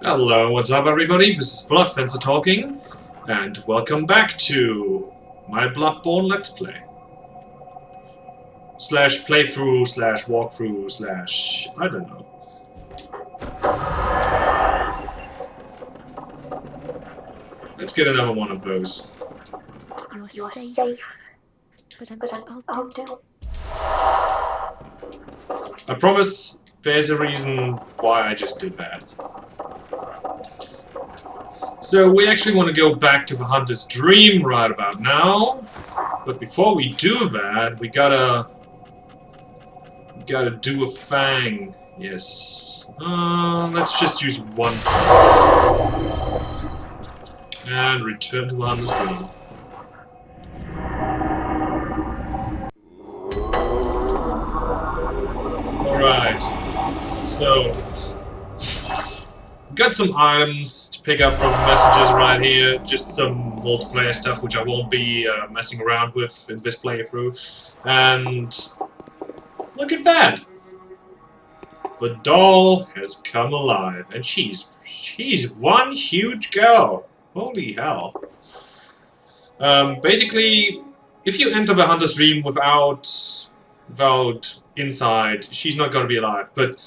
Hello, what's up everybody? This is Bloodfencer talking, and welcome back to my Bloodborne Let's Play. Slash playthrough, slash walkthrough, slash... I don't know. Let's get another one of those. You're safe. But I'll do. I promise there's a reason why I just did that. So we actually want to go back to the Hunter's Dream right about now. But before we do that, we gotta do a thing. Yes. Let's just use one. And return to the Hunter's Dream. Alright. So got some items to pick up from messages right here. Just some multiplayer stuff which I won't be messing around with in this playthrough. And look at that! The doll has come alive, and she's one huge girl. Holy hell! Basically, if you enter the Hunter's Dream without inside, she's not going to be alive. But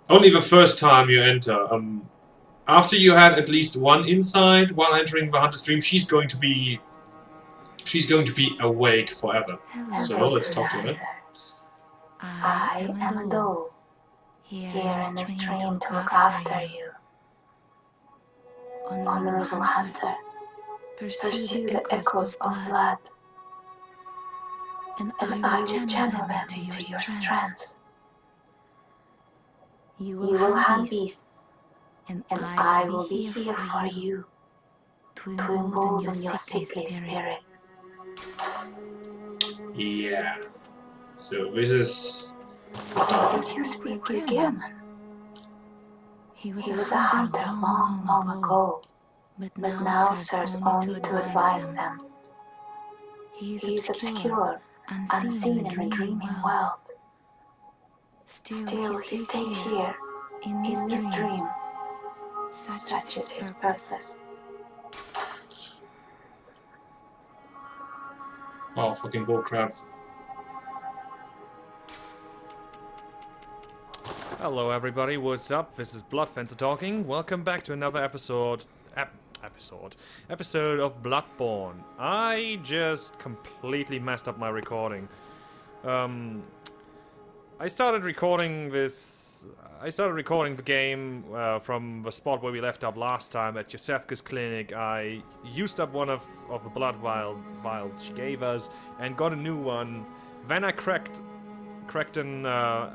only the first time you enter. After you had at least one inside while entering the Hunter's Dream, she's going to be awake forever. Hello. So let's talk to her. I am a doll, here in this dream to look after you. Honorable Hunter, pursue the echoes of blood, and I will channel them into your strength. You will have peace, and I will be here for you, to embolden your sickly spirit. Yeah. So this is... I think you speak again. He was a hunter long ago, but now serves only to advise them. He is obscure, unseen in the dreaming world. Still he stays here, in his dream. Such is his purpose. Oh, fucking bullcrap. Hello everybody, what's up? This is Bloodfencer talking. Welcome back to another episode of Bloodborne. I just completely messed up my recording. I started recording the game from the spot where we left up last time at Yosefka's clinic. I used up one of the blood vials she gave us and got a new one. Then I cracked a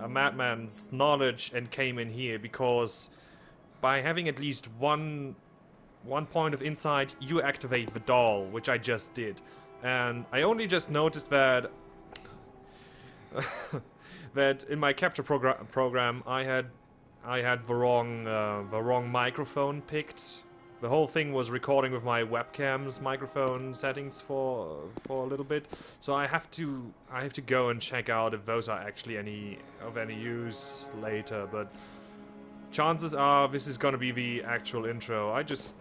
madman's knowledge and came in here because by having at least one point of insight, you activate the doll, which I just did. And I only just noticed that that in my capture program I had the wrong microphone picked. The whole thing was recording with my webcam's microphone settings for a little bit, so I have to go and check out if those are actually of any use later. But chances are this is gonna be the actual intro. I just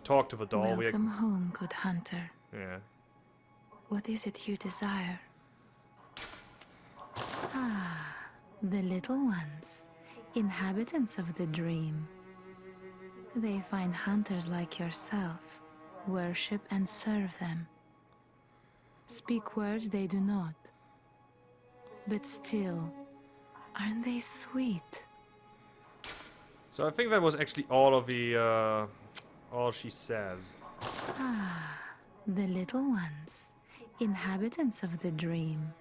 talked to the doll. Welcome home, good hunter. Yeah. What is it you desire? Ah, the little ones, inhabitants of the dream. They find hunters like yourself, worship and serve them. Speak words they do not. But still, aren't they sweet? So I think that was actually all of the all she says. Ah, the little ones, inhabitants of the dream.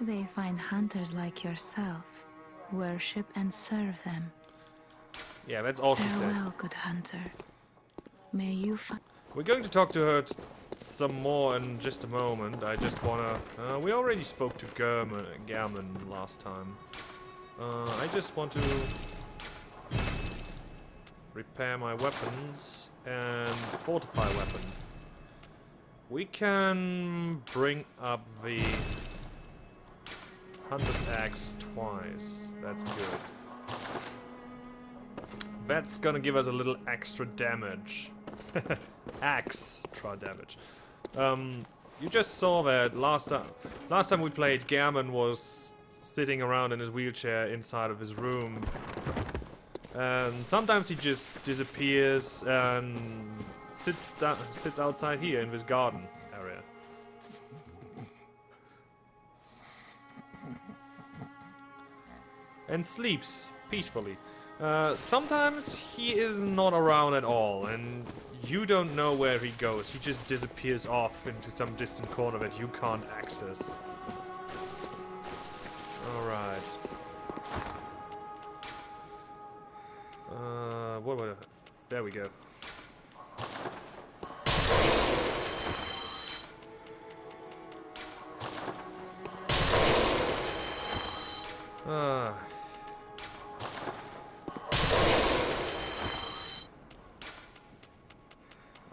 They find hunters like yourself, worship and serve them. Yeah, that's all she says. Farewell, good hunter. May you find... We're going to talk to her some more in just a moment. I just wanna... we already spoke to German last time. I just want to repair my weapons and fortify weapon. We can bring up the Hunter's Axe twice. That's good. That's gonna give us a little extra damage. Extra damage. You just saw that last time we played, Gammon was sitting around in his wheelchair inside of his room. And sometimes he just disappears and sits outside here in this garden area. And sleeps peacefully. Sometimes he is not around at all, and you don't know where he goes. He just disappears off into some distant corner that you can't access. Alright. There we go.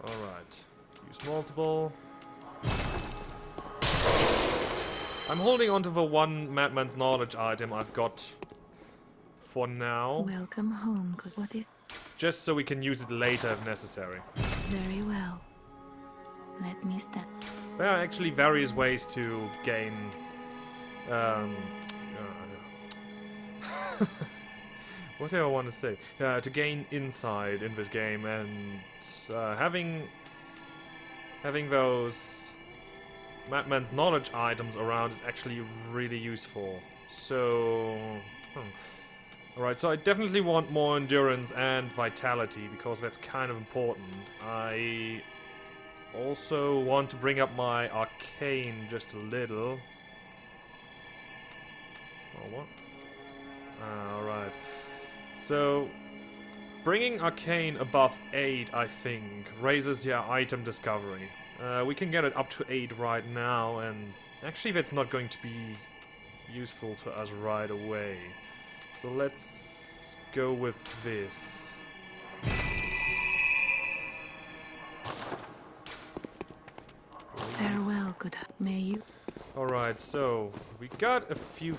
Alright. Use multiple. I'm holding onto the one Madman's Knowledge item I've got for now. Welcome home. What is... Just so we can use it later if necessary. Very well. Let me stand. There are actually various ways to gain... what do I want to say? To gain insight in this game, and having those Madman's Knowledge items around is actually really useful. So... Alright, so I definitely want more endurance and vitality, because that's kind of important. I also want to bring up my arcane just a little. Oh, what? Alright. So, bringing arcane above 8, I think, raises your item discovery. We can get it up to 8 right now, and actually that's not going to be useful to us right away. So let's go with this. Farewell, good. May you... Alright, so we got a few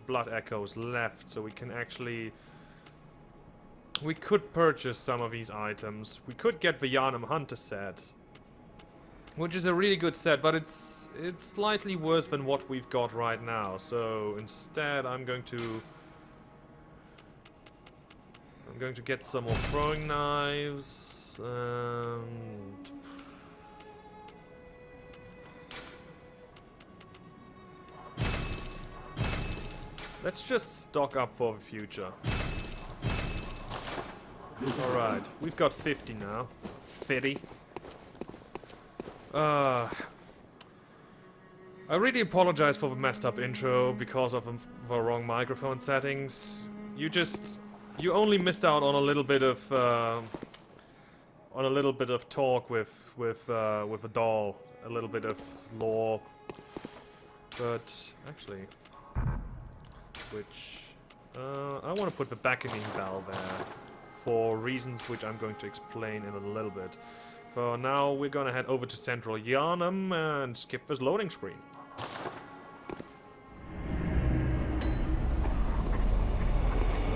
blood echoes left, so we can actually... We could purchase some of these items. We could get the Yharnam Hunter set, which is a really good set, but it's slightly worse than what we've got right now. So instead, I'm going to get some more throwing knives. Let's just stock up for the future. Alright, we've got 50 now. 50. I really apologize for the messed up intro because of the wrong microphone settings. You only missed out on a little bit of talk with a doll, a little bit of lore. But actually, switch. I want to put the beckoning bell there for reasons which I'm going to explain in a little bit. For now, we're gonna head over to Central Yharnam and skip this loading screen.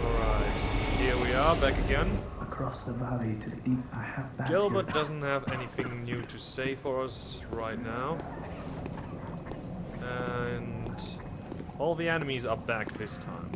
Alright, here we are, back again. Across the valley to the deep, I have that. Gilbert doesn't have anything new to say for us right now. And all the enemies are back this time.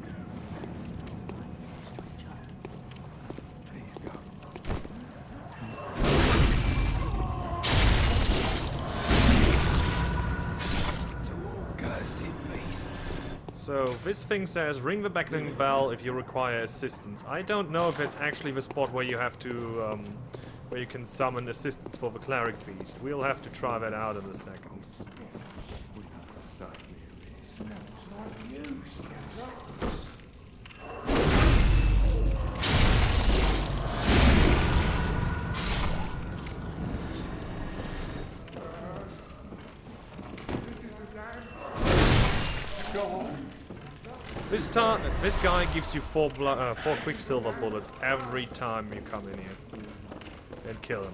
So, this thing says, ring the beckoning bell if you require assistance. I don't know if it's actually the spot where you have to, where you can summon assistance for the Cleric Beast. We'll have to try that out in a second. This guy gives you 4 Quicksilver bullets every time you come in here and kill him.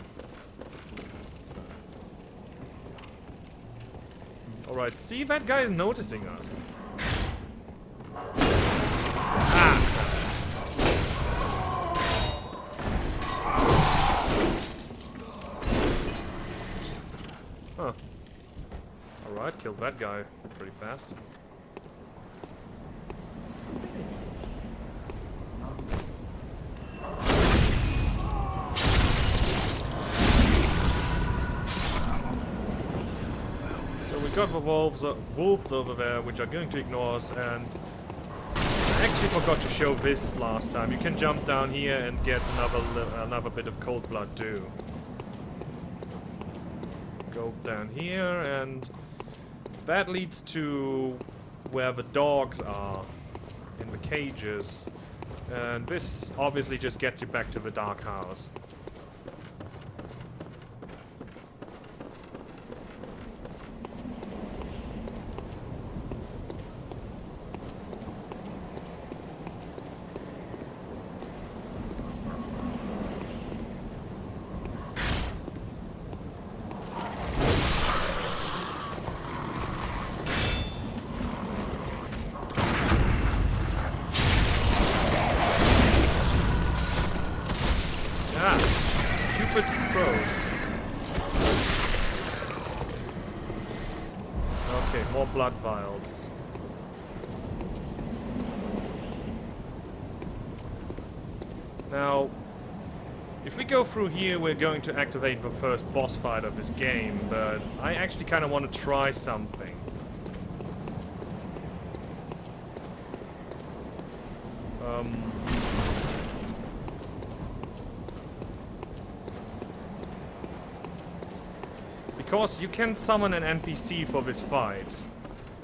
Alright, see, that guy is noticing us. killed that guy pretty fast. So we got the wolves over there, which are going to ignore us, and I actually forgot to show this last time. You can jump down here and get another bit of cold blood too. Go down here, and that leads to where the dogs are, in the cages. And this obviously just gets you back to the dark house. Okay, more blood vials. Now, if we go through here, we're going to activate the first boss fight of this game, but I actually kind of want to try something. Because you can summon an NPC for this fight.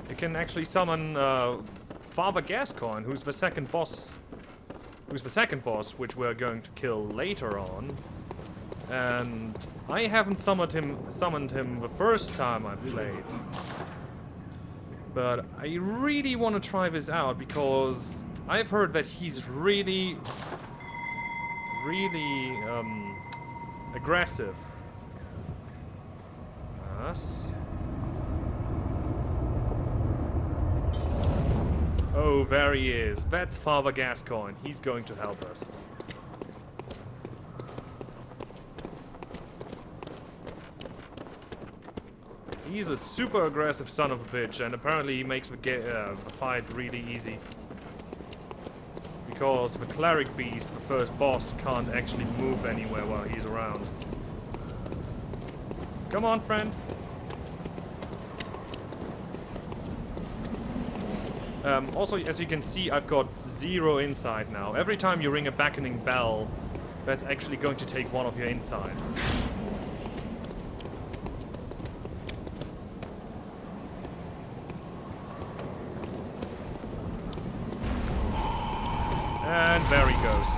You can actually summon Father Gasciogne, who's the second boss. Which we're going to kill later on. And I haven't summoned him the first time I played. But I really want to try this out because I've heard that he's really aggressive. Yes. Oh, there he is. That's Father Gasciogne. He's going to help us. He's a super aggressive son of a bitch, and apparently he makes the fight really easy. Because the Cleric Beast, the first boss, can't actually move anywhere while he's around. Come on, friend. Also, as you can see, I've got 0 inside now. Every time you ring a beckoning bell, that's actually going to take one of your inside. And there he goes.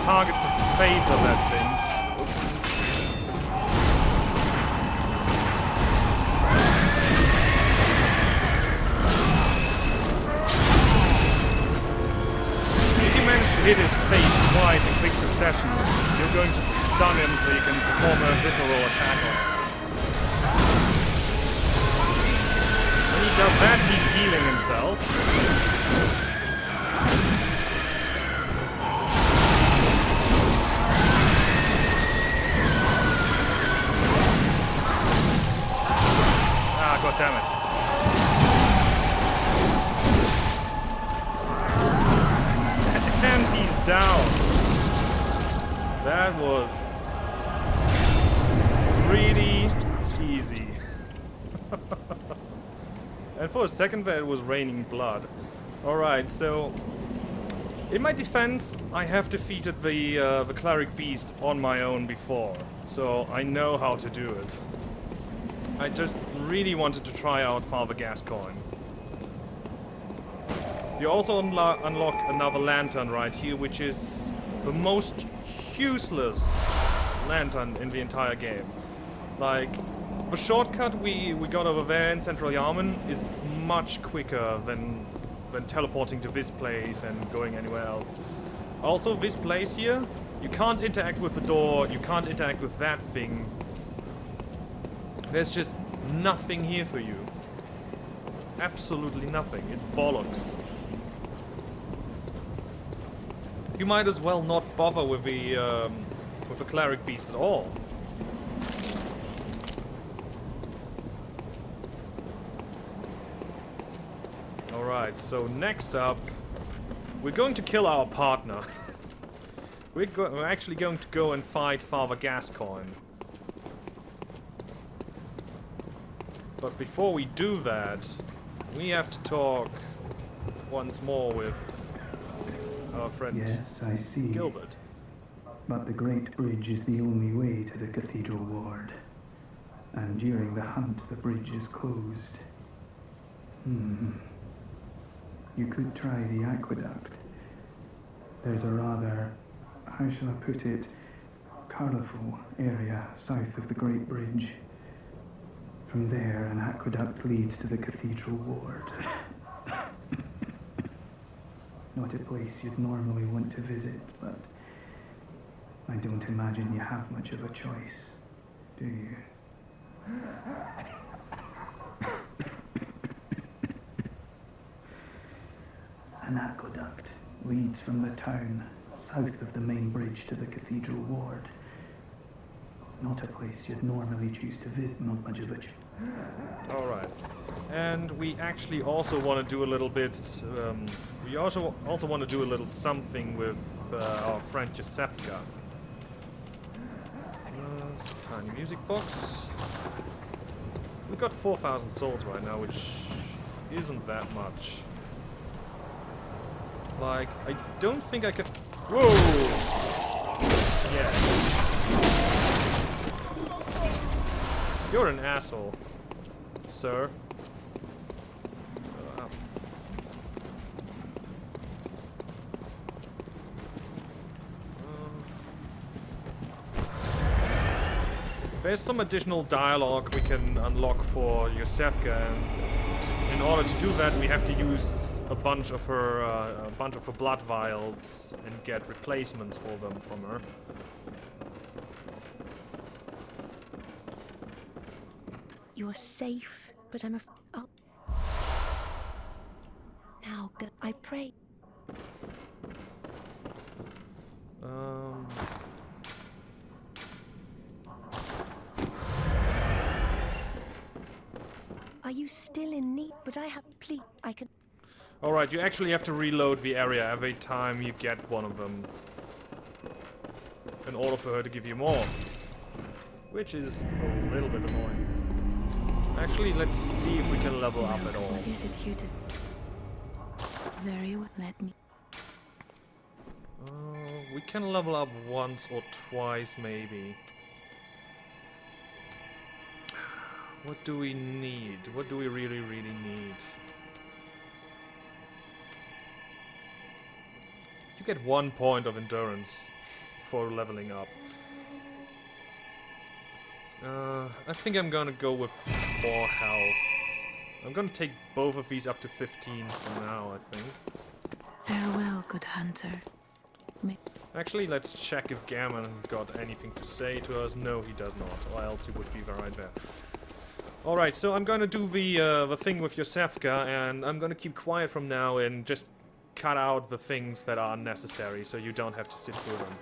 Target the face of that thing. If you manage to hit his face twice in quick succession, you're going to stun him so you can perform a visceral attack on him. When he does that, he's healing himself. God damn it. And he's down. That was really easy. And for a second there it was raining blood. Alright, so in my defense, I have defeated the Cleric Beast on my own before. So I know how to do it. I just really wanted to try out Father Gasciogne. You also unlock another lantern right here, which is the most useless lantern in the entire game. Like, the shortcut we got over there in Central Yarman is much quicker than teleporting to this place and going anywhere else. Also, this place here, you can't interact with the door, you can't interact with that thing. There's just nothing here for you. Absolutely nothing. It's bollocks. You might as well not bother with the Cleric Beast at all. Alright, so next up, we're going to kill our partner. We're actually going to go and fight Father Gasciogne. But before we do that, we have to talk once more with our friend Yes, I see. Gilbert. But the Great Bridge is the only way to the Cathedral Ward. And during the hunt, the bridge is closed. You could try the aqueduct. There's a rather, how shall I put it, colourful area south of the Great Bridge. From there, an aqueduct leads to the Cathedral Ward. Not a place you'd normally want to visit, but I don't imagine you have much of a choice, do you? An aqueduct leads from the town south of the main bridge to the Cathedral Ward. Not a place you'd normally choose to visit, not much of a choice. Alright. And we actually also want to do a little bit, we also want to do a little something with our friend Josefka. Tiny music box. We've got 4,000 souls right now, which isn't that much. Like, I don't think I could... Whoa! Yeah. You're an asshole, sir. There's some additional dialogue we can unlock for Josefka, and in order to do that, we have to use a bunch of her blood vials and get replacements for them from her. You're safe, but I'm afraid. Oh. Now, I pray. Are you still in need? But I have. Please, I can. Alright, you actually have to reload the area every time you get one of them, in order for her to give you more. Which is a little bit annoying. Actually, let's see if we can level up at all. What is it you did? Very well, let me. We can level up once or twice, maybe. What do we need? What do we really, really need? You get 1 point of endurance for leveling up. I think I'm gonna go with more health. I'm gonna take both of these up to 15 for now, I think. Farewell, good hunter. Actually, let's check if Gammon got anything to say to us. No, he does not, or else he would be right there. Alright, so I'm gonna do the thing with Josefka, and I'm gonna keep quiet from now and just cut out the things that are unnecessary, so you don't have to sit through them.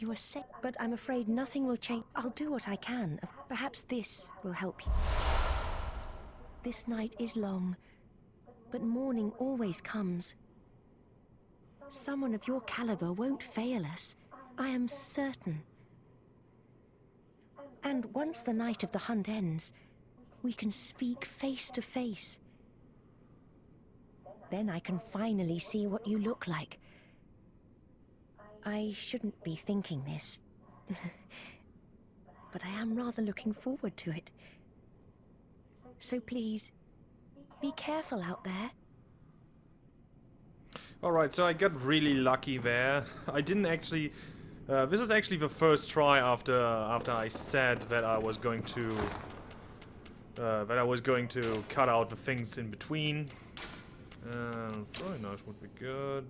You are sick, but I'm afraid nothing will change. I'll do what I can. Perhaps this will help you. This night is long, but morning always comes. Someone of your caliber won't fail us. I am certain. And once the night of the hunt ends, we can speak face to face. Then I can finally see what you look like. I shouldn't be thinking this. but I am rather looking forward to it. So please, be careful out there. Alright, so I got really lucky there. I didn't actually... this is actually the first try after I said that I was going to... cut out the things in between. Throwing knives would be good.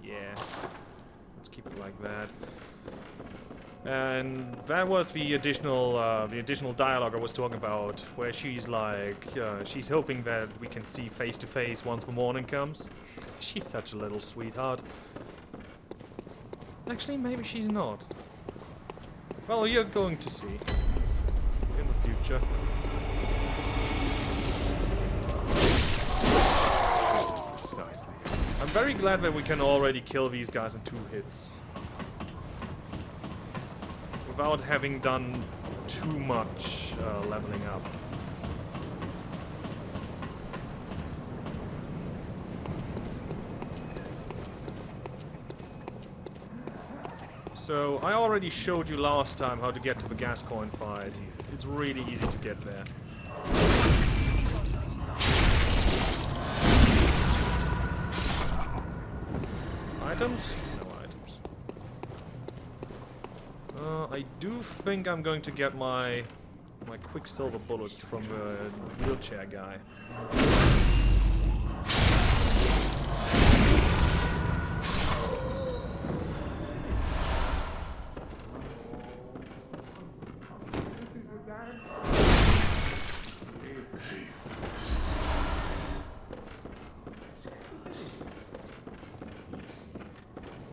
Yeah. Let's keep it like that. And that was the additional dialogue I was talking about, where she's like, she's hoping that we can see face to face once the morning comes. She's such a little sweetheart. Actually, maybe she's not. Well, you're going to see in the future. I'm very glad that we can already kill these guys in 2 hits. Without having done too much leveling up. So, I already showed you last time how to get to the Gasciogne fight. It's really easy to get there. Items? No items. I do think I'm going to get my quicksilver bullets from the wheelchair guy.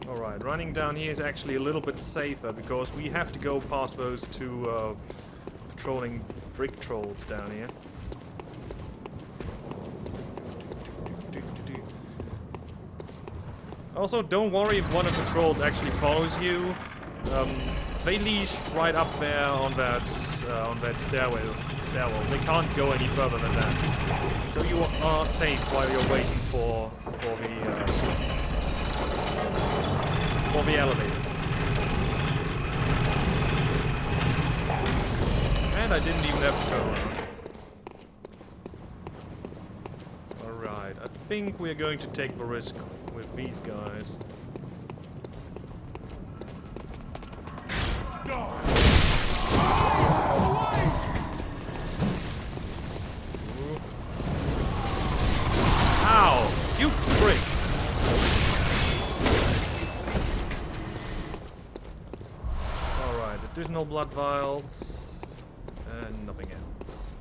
Alright, running down here is actually a little bit safer because we have to go past those 2 patrolling brick trolls down here. Also, don't worry if one of the trolls actually follows you. They leash right up there on that stairwell. They can't go any further than that. So you are safe while you're waiting for the elevator. And I didn't even have to turn around. Alright, I think we're going to take the risk with these guys. Ow! You prick! Alright, additional blood vials. And nothing else.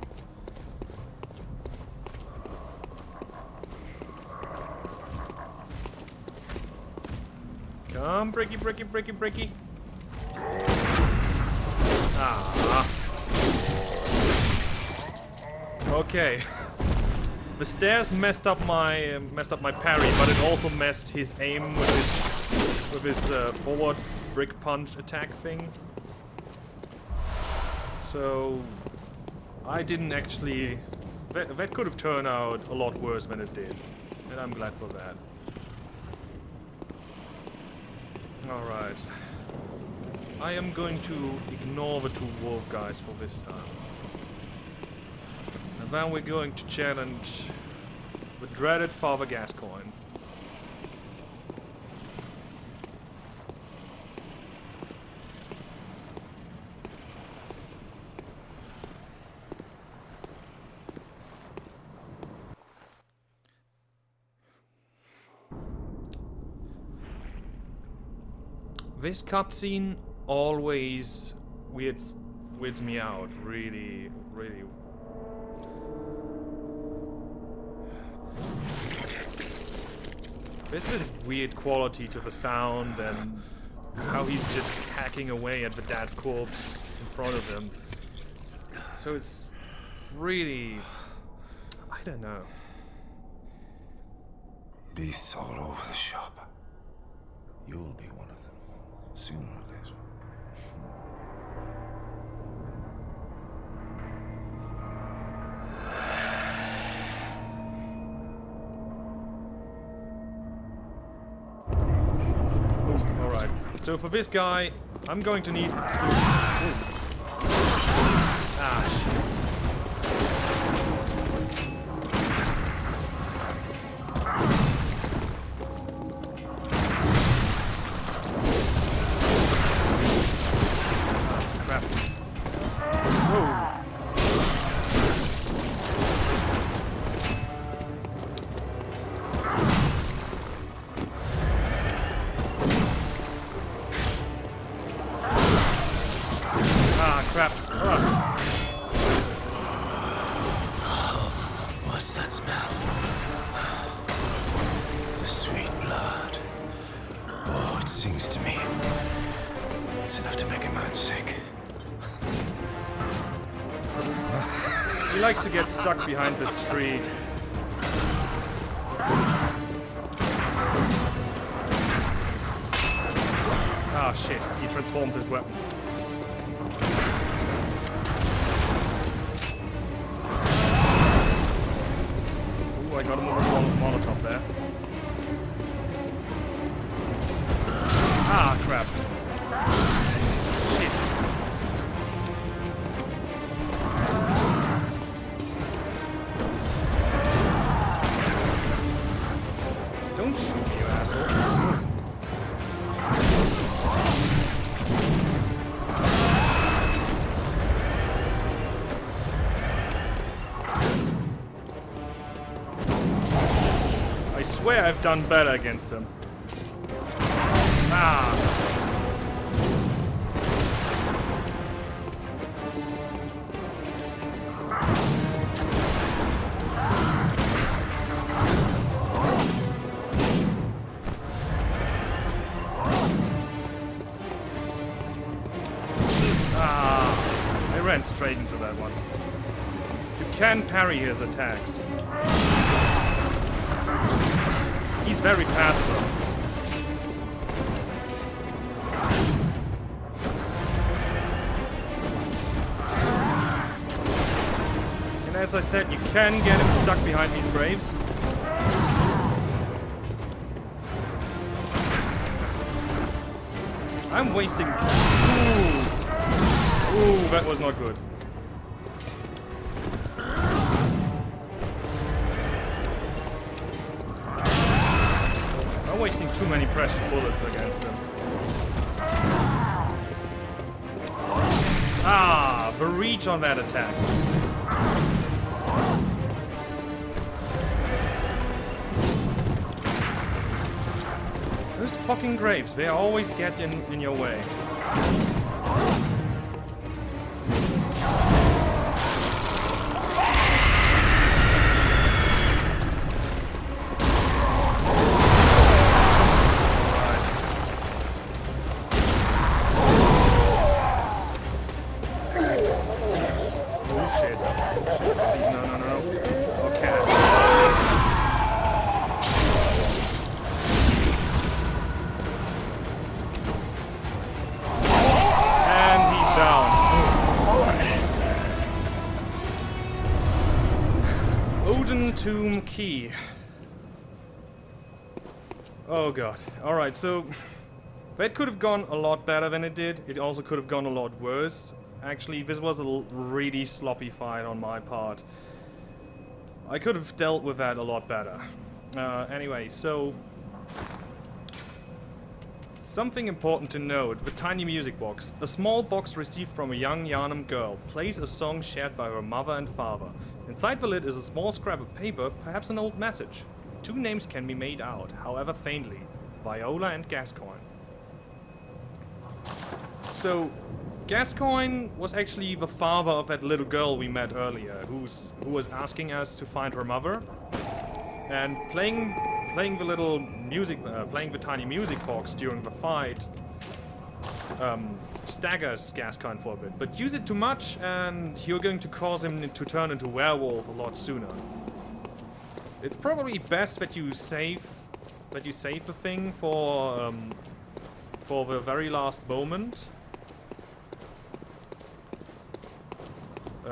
Come, bricky, bricky, bricky, bricky. Ah. Okay. The stairs messed up my parry, but it also messed his aim with his forward brick punch attack thing. So I didn't actually. That could have turned out a lot worse than it did, and I'm glad for that. All right. I am going to ignore the 2 wolf guys for this time. And then we're going to challenge the dreaded Father Gasciogne. This cutscene always weirds me out, really. There's this weird quality to the sound and how he's just hacking away at the dead corpse in front of him. So it's really... I don't know. Beasts all over the shop. You'll be one of them, sooner or later. So for this guy, I'm going to need to do... Ah, shit. Crap. Whoa. Crap. What's that smell? The sweet blood. Oh, it sings to me. It's enough to make a man sick. He likes to get stuck behind this tree. Ah, shit. He transformed his weapon. Ooh, I got him with a Molotov there. Ah, crap. Shit. Don't shoot me, you asshole. I swear I've done better against him. Ah. I ran straight into that one. You can parry his attacks. He's very fast though. And as I said, you can get him stuck behind these graves. I'm wasting... Ooh, that was not good. I'm wasting too many precious bullets against him. Ah, the reach on that attack. Those fucking graves, they always get in your way. Tomb key. Oh god. Alright, so that could have gone a lot better than it did. It also could have gone a lot worse. Actually, this was a really sloppy fight on my part. I could have dealt with that a lot better. Anyway, so... something important to note, the tiny music box. A small box received from a young Yharnam girl plays a song shared by her mother and father. Inside the lid is a small scrap of paper, perhaps an old message. Two names can be made out, however faintly. Viola and Gasciogne. So, Gasciogne was actually the father of that little girl we met earlier, who was asking us to find her mother. And playing the little music, playing the tiny music box during the fight, staggers Gasciogne for a bit. But use it too much, and you're going to cause him to turn into a werewolf a lot sooner. It's probably best that you save the thing for the very last moment.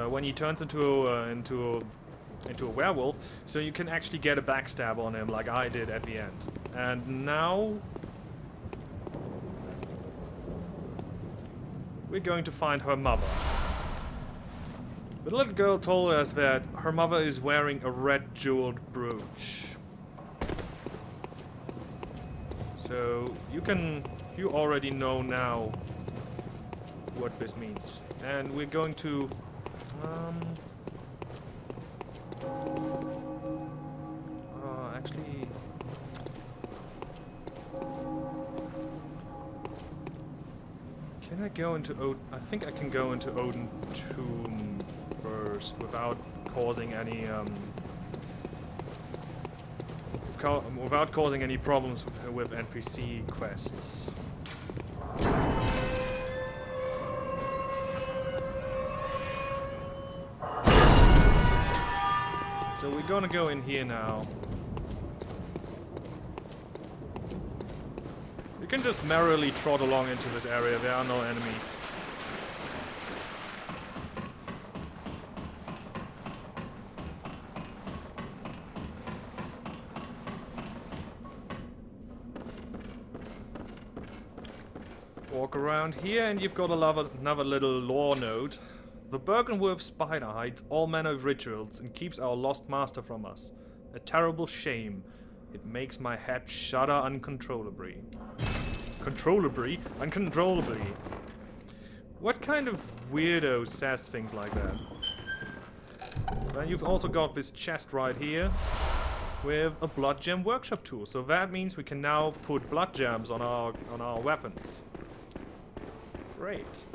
When he turns into a werewolf, so you can actually get a backstab on him like I did at the end. And now we're going to find her mother. The little girl told us that her mother is wearing a red jeweled brooch. So you already know now what this means. And we're going to actually can I go into I think I can go into Oedon Tomb first without causing any without causing any problems with NPC quests. So we're gonna go in here now. You can just merrily trot along into this area, there are no enemies. Walk around here and you've got another little lore note. The Bergenworth spider hides all manner of rituals and keeps our lost master from us. A terrible shame. It makes my head shudder uncontrollably. Uncontrollably. What kind of weirdo says things like that? Then you've also got this chest right here with a blood gem workshop tool. So that means we can now put blood gems on our weapons. Great.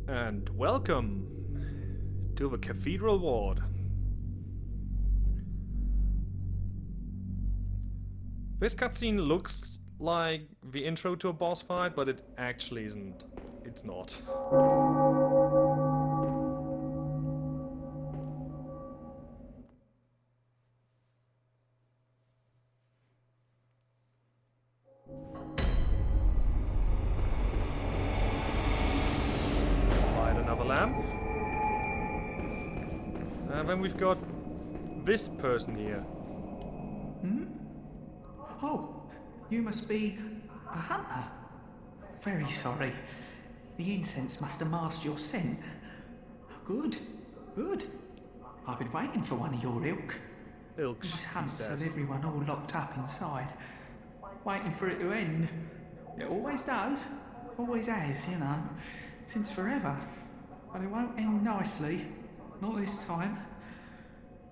And welcome to the Cathedral Ward. This cutscene looks like the intro to a boss fight, but it actually isn't. It's not. Light another lamp. And then we've got this person here. Hmm? Oh, you must be a hunter. Very sorry. The incense must have masked your scent. Good, good. I've been waiting for one of your ilk. Ilk, These he hunts have says. everyone all locked up inside, waiting for it to end. It always does, always has, you know, since forever. But it won't end nicely, not this time.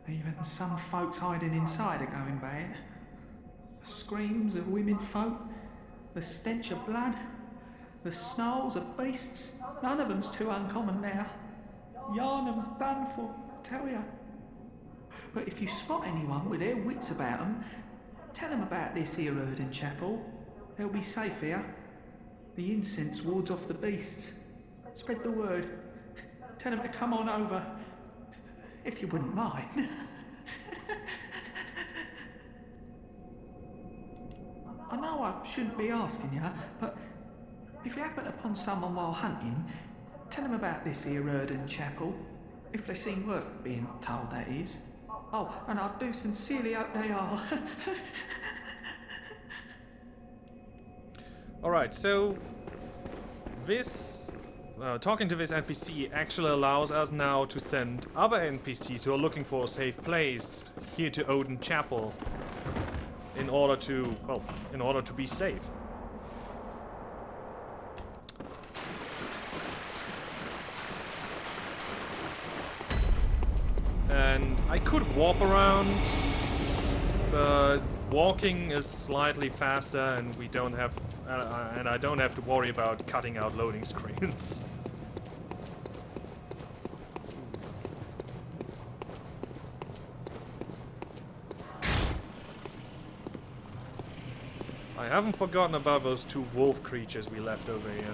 Even some folks hiding inside are going bad. The screams of women folk, the stench of blood, the snarls of beasts, none of them's too uncommon now. Yarnum's done for, I tell ya. But if you spot anyone with their wits about them, tell them about this here Oedon Chapel. They'll be safe here. The incense wards off the beasts. Spread the word. Tell them to come on over, if you wouldn't mind. I know I shouldn't be asking you, but if you happen upon someone while hunting, tell them about this here Oedon Chapel. If they seem worth being told, that is. Oh, and I do sincerely hope they are. Alright, so this talking to this NPC actually allows us now to send other NPCs who are looking for a safe place here to Oedon Chapel in order to be safe. And I could warp around, but walking is slightly faster, and we don't have, and I don't have to worry about cutting out loading screens. I haven't forgotten about those two wolf creatures we left over here.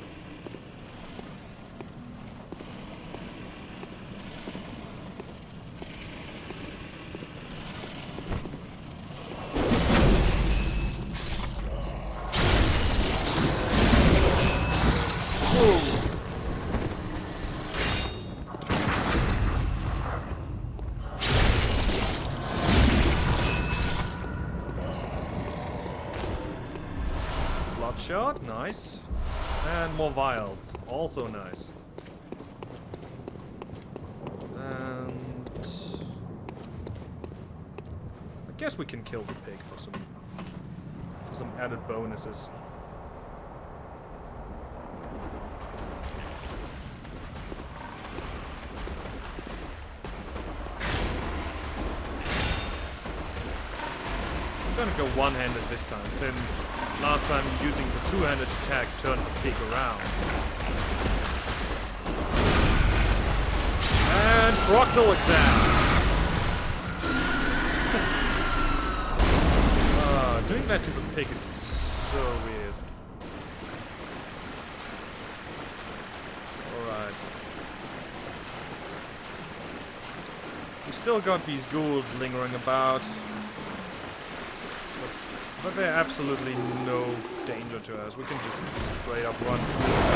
shot, nice. And more vials, also nice. And I guess we can kill the pig for some added bonuses. I'm gonna go one-handed this time, since last time using the two-handed attack turned the pig around. And proctal exam! Doing that to the pig is so weird. Alright. We still got these ghouls lingering about. But they're absolutely no danger to us. We can just straight up run through this.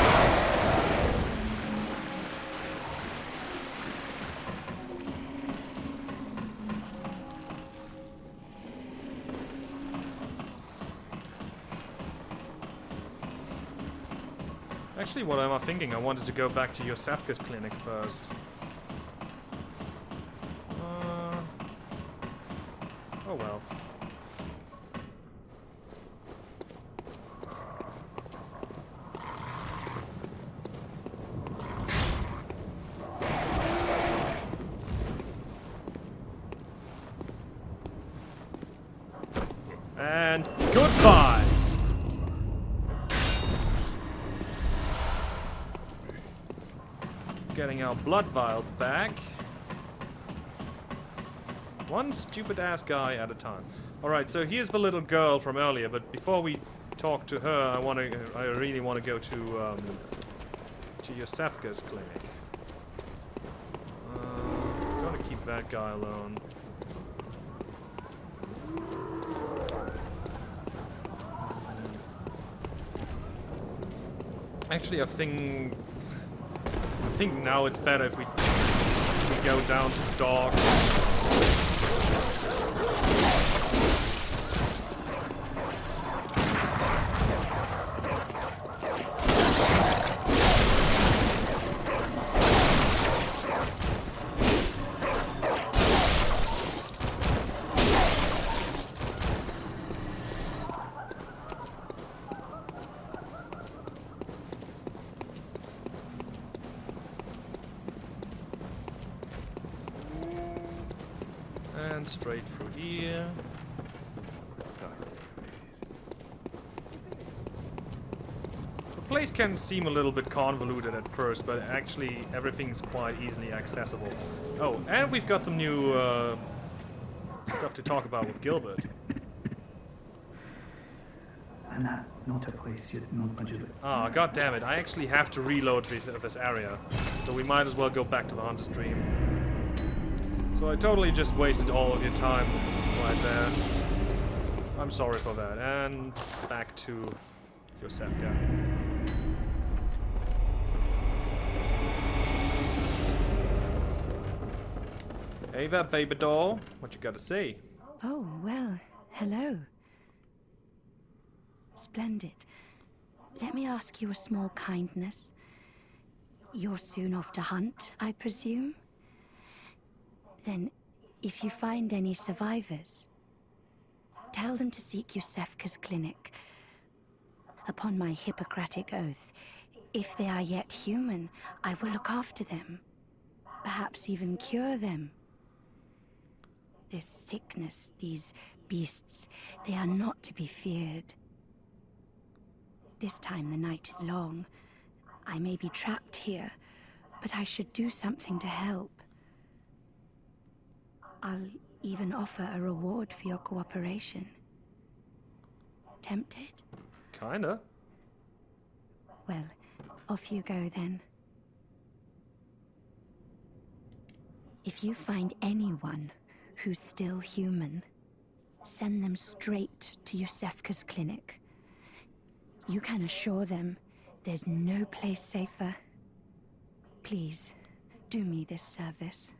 Actually, what am I thinking? I wanted to go back to Yosefka's clinic first. Oh well. And goodbye! Getting our blood vials back. One stupid ass guy at a time. Alright, so here's the little girl from earlier, but before we talk to her, I really want to go to Yosefka's clinic. Gonna keep that guy alone. Actually, I think now it's better if we go down to the dogs. And straight through here. The place can seem a little bit convoluted at first, but actually everything's quite easily accessible. Oh, and we've got some new stuff to talk about with Gilbert. And that, not a place you'd know much of it. Ah, god damn it, I actually have to reload this area, so we might as well go back to the Hunter's Dream. So I totally just wasted all of your time right there. I'm sorry for that. And back to Yosefka. Hey there, baby doll. What you gotta say? Oh, well, hello. Splendid. Let me ask you a small kindness. You're soon off to hunt, I presume? Then, if you find any survivors, tell them to seek Yosefka's clinic. Upon my Hippocratic oath, if they are yet human, I will look after them. Perhaps even cure them. This sickness, these beasts, they are not to be feared. This time the night is long. I may be trapped here, but I should do something to help. I'll even offer a reward for your cooperation. Tempted? Kinda. Well, off you go then. If you find anyone who's still human, send them straight to Yosefka's clinic. You can assure them there's no place safer. Please, do me this service.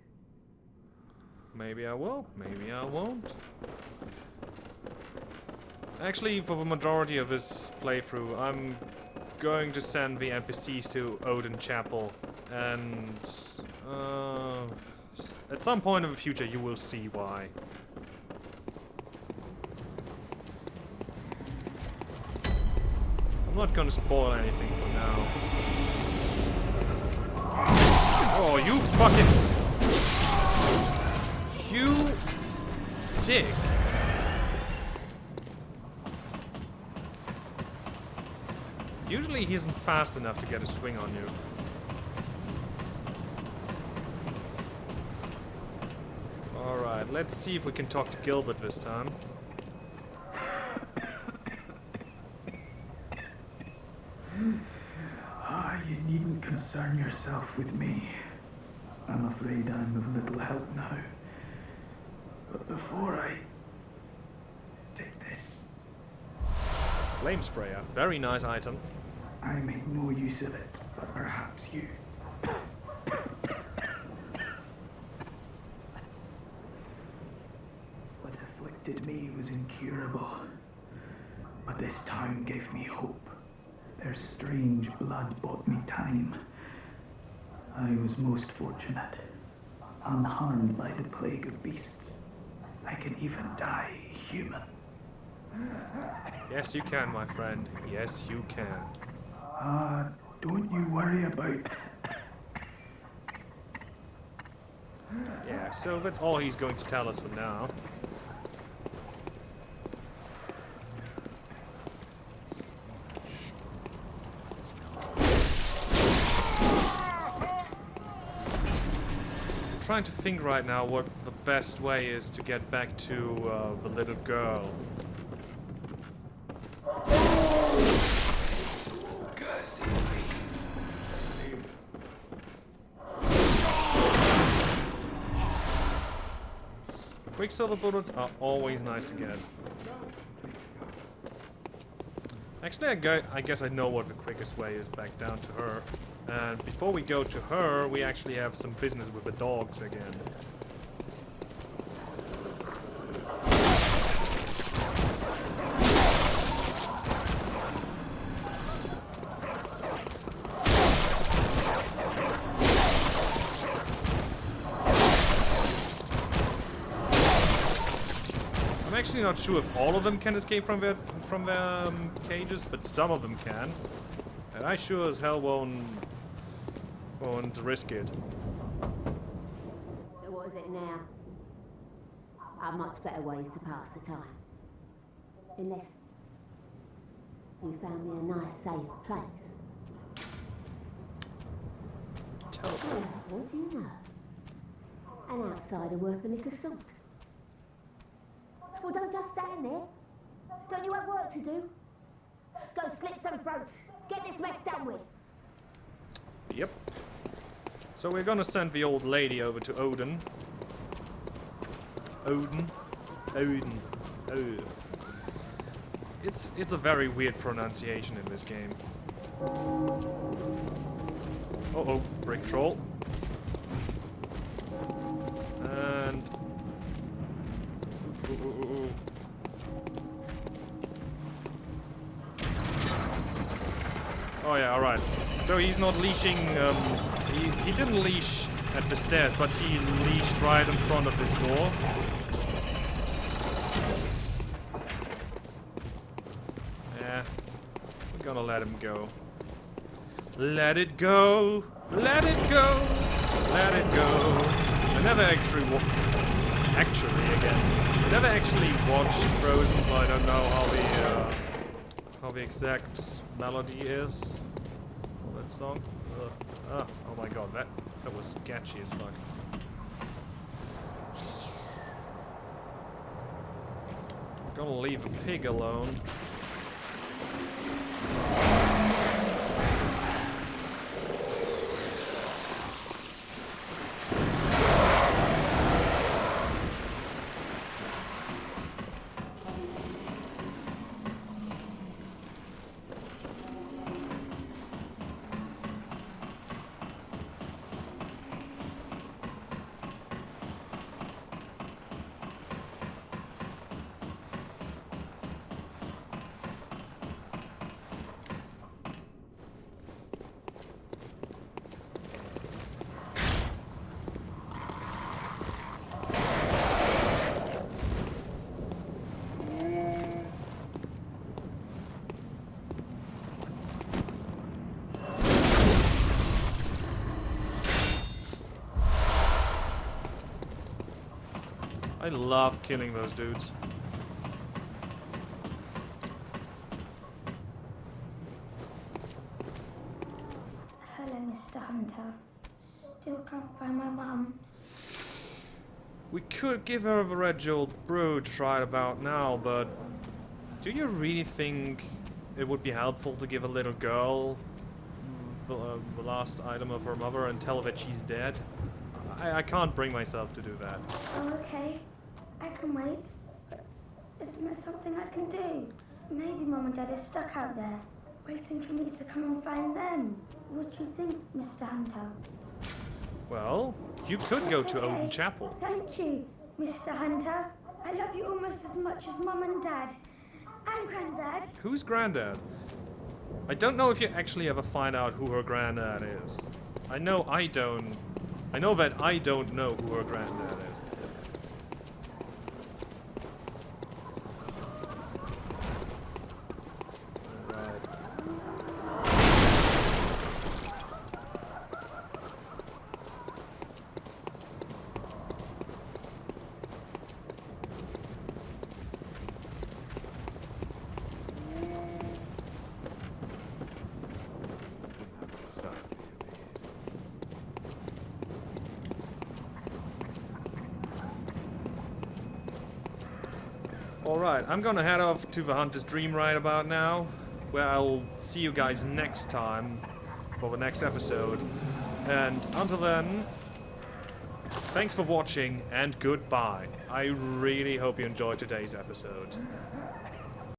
Maybe I will, maybe I won't. Actually, for the majority of this playthrough, I'm going to send the NPCs to Oedon Chapel, and at some point in the future you will see why. I'm not gonna spoil anything for now. Oh, you fucking... You... dick. Usually he isn't fast enough to get a swing on you. Alright, let's see if we can talk to Gilbert this time. You needn't concern yourself with me. I'm afraid I'm of little help now. But before I take this, Flame sprayer, very nice item. I made no use of it, but perhaps you. What afflicted me was incurable, but this town gave me hope. Their strange blood bought me time. I was most fortunate, unharmed by the plague of beasts. I can even die human. Yes, you can, my friend. Yes, you can. Don't you worry about... Yeah, so that's all he's going to tell us for now. I'm trying to think right now what the best way is to get back to the little girl. Quicksilver bullets are always nice to get. Actually, I guess I know what the quickest way is back down to her. And before we go to her, we actually have some business with the dogs again. I'm actually not sure if all of them can escape from their cages, but some of them can. And I sure as hell won't risk it. So what is it now? Are much better ways to pass the time. Unless you found me a nice safe place. Tell Well, what do you know? An outsider worth a lick of salt. Well, don't just stand there. Don't you have work to do? Go slit some throats. Get this mess done with. Yep. So we're gonna send the old lady over to Oedon. Oedon. Oh. It's a very weird pronunciation in this game. Uh-oh, brick troll. And... Ooh. Oh yeah, alright. So he's not leashing, he didn't leash at the stairs, but he leashed right in front of this door. Yeah, we're gonna let him go. Let it go! Let it go! Let it go! I never actually never actually watched Frozen, so I don't know how the exact melody is for that song. Oh my god, that was sketchy as fuck. I'm gonna leave the pig alone. I love killing those dudes. Hello, Mr. Hunter. Still can't find my mum. We could give her the red jeweled brooch right about now, but do you really think it would be helpful to give a little girl the last item of her mother and tell her that she's dead? I can't bring myself to do that. Oh, okay. I can wait. But isn't there something I can do? Maybe Mum and Dad are stuck out there, waiting for me to come and find them. What do you think, Mr. Hunter? Well, you could go to Okay. Oedon Chapel. Thank you, Mr. Hunter. I love you almost as much as Mum and Dad. And Granddad. Who's Granddad? I don't know if you actually ever find out who her granddad is. I know I don't. I know that I don't know who her granddad is. Alright, I'm gonna head off to the Hunter's Dream right about now, where I'll see you guys next time for the next episode. And until then, thanks for watching and goodbye. I really hope you enjoyed today's episode.